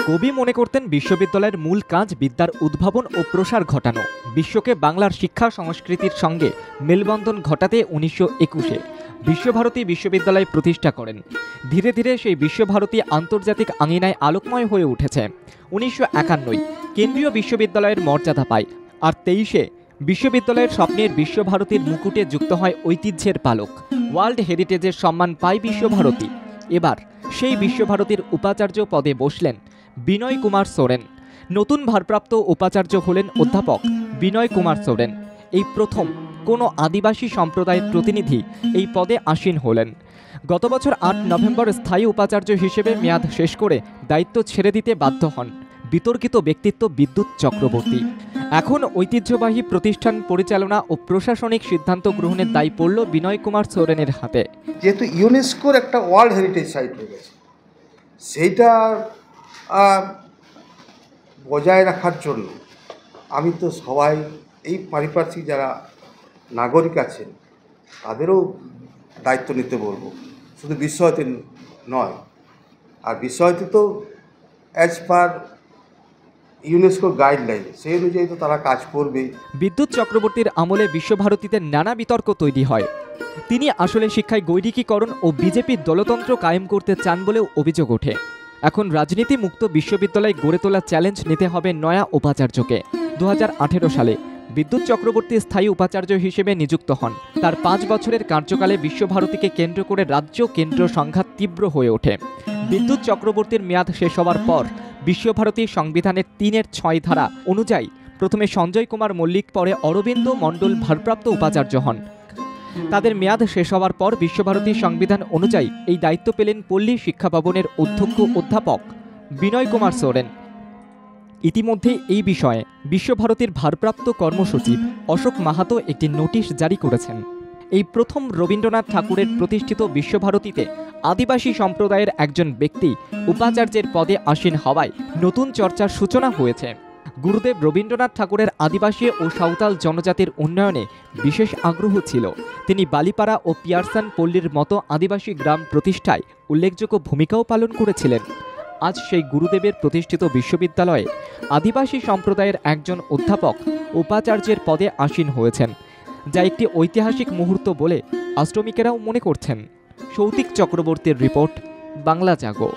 কবি মনে করতেন বিশ্ববিদ্যালয়ের মূল কাজ বিদ্যার উদ্ভাবন ও প্রসার ঘটানো, বিশ্বকে বাংলার শিক্ষা সংস্কৃতির সঙ্গে মেলবন্ধন ঘটাতে 1921-এ বিশ্বভারতী বিশ্ববিদ্যালয় প্রতিষ্ঠা করেন। ধীরে ধীরে সেই বিশ্বভারতী আন্তর্জাতিক আঙিনায় আলোকময় হয়ে উঠেছে। 1951 কেন্দ্রীয় বিশ্ববিদ্যালয়ের মর্যাদা পায়, আর 23-এ বিশ্ববিদ্যালয়ের স্বপ্নের বিশ্বভারতীর মুকুটে যুক্ত হয় ঐতিহ্যের পালক। ওয়ার্ল্ড হেরিটেজের সম্মান পায় বিশ্বভারতী। এবার সেই বিশ্বভারতীর উপাচার্য পদে বসলেন বিনয় কুমার সোরেন। নতুন ভারপ্রাপ্ত উপাচার্য হলেন অধ্যাপক বিনয় কুমার সোরেন। এই প্রথম কোনো আদিবাসী সম্প্রদায়ের প্রতিনিধি এই পদে আসীন হলেন। গত বছর 8 নভেম্বর স্থায়ী উপাচার্য হিসেবে মেয়াদ শেষ করে দায়িত্ব ছেড়ে দিতে বাধ্য হন বিতর্কিত ব্যক্তিত্ব বিদ্যুৎ চক্রবর্তী। এখন ঐতিহ্যবাহী প্রতিষ্ঠান পরিচালনা ও প্রশাসনিক সিদ্ধান্ত গ্রহণের দায় পড়ল বিনয় কুমার সোরেনের হাতে। যেহেতু ইউনেস্কোর একটা ওয়ার্ল্ড হেরিটেজ সাইট হয়ে গেছে, সেইটা বজায় রাখার জন্য আমি তো সবাই এই পারিপার্শ্বিক যারা নাগরিক আছেন তাদেরও দায়িত্ব নিতে বলবো, শুধু বিশ্বভারতী নয়। আর বিশ্বভারতী তো অ্যাজ পার ইউনেস্কো গাইডলাইন সেই অনুযায়ী তো তারা কাজ করবে। বিদ্যুৎ চক্রবর্তীর আমলে বিশ্বভারতীতে নানা বিতর্ক তৈরি হয়। তিনি আসলে শিক্ষায় গৈরিকীকরণ ও বিজেপির দলতন্ত্র কায়েম করতে চান বলেও অভিযোগ ওঠে। এখন রাজনীতি মুক্ত বিশ্ববিদ্যালয় গড়ে তোলা চ্যালেঞ্জ নিতে হবে নয়া উপাচার্যকে। 2018 সালে বিদ্যুৎ চক্রবর্তী স্থায়ী উপাচার্য হিসেবে নিযুক্ত হন। তার 5 বছরের কার্যকালে বিশ্বভারতীকে কেন্দ্র করে রাজ্য কেন্দ্র সংঘাত তীব্র হয়ে ওঠে। বিদ্যুৎ চক্রবর্তীর মেয়াদ শেষ হওয়ার পর বিশ্বভারতী সংবিধানের 3-6 ধারা অনুযায়ী প্রথমে সঞ্জয় কুমার মল্লিক, পরে অরবিন্দ মণ্ডল ভারপ্রাপ্ত উপাচার্য হন। তাদের মেয়াদ শেষ হওয়ার পর বিশ্বভারতী সংবিধান অনুযায়ী এই দায়িত্ব পেলেন পল্লী শিক্ষা ভবনের অধ্যক্ষ অধ্যাপক বিনয় কুমার সোরেন। ইতিমধ্যে এই বিষয়ে বিশ্বভারতীর ভারপ্রাপ্ত কর্মসচিব অশোক মাহাতো একটি নোটিশ জারি করেছেন। এই প্রথম রবীন্দ্রনাথ ঠাকুরের প্রতিষ্ঠিত বিশ্বভারতীতে আদিবাসী সম্প্রদায়ের একজন ব্যক্তি উপাচার্যের পদে আসীন হওয়ায় নতুন চর্চার সূচনা হয়েছে। গুরুদেব রবীন্দ্রনাথ ঠাকুরের আদিবাসী ও সাঁওতাল জনজাতির উন্নয়নে বিশেষ আগ্রহ ছিল। তিনি বালিপাড়া ও পিয়ারসান পল্লীর মতো আদিবাসী গ্রাম প্রতিষ্ঠায় উল্লেখযোগ্য ভূমিকাও পালন করেছিলেন। আজ সেই গুরুদেবের প্রতিষ্ঠিত বিশ্ববিদ্যালয়ে আদিবাসী সম্প্রদায়ের একজন অধ্যাপক উপাচার্যের পদে আসীন হয়েছেন, যা একটি ঐতিহাসিক মুহূর্ত বলে আশ্রমিকেরাও মনে করছেন। সৌতিক চক্রবর্তীর রিপোর্ট, বাংলা জাগো।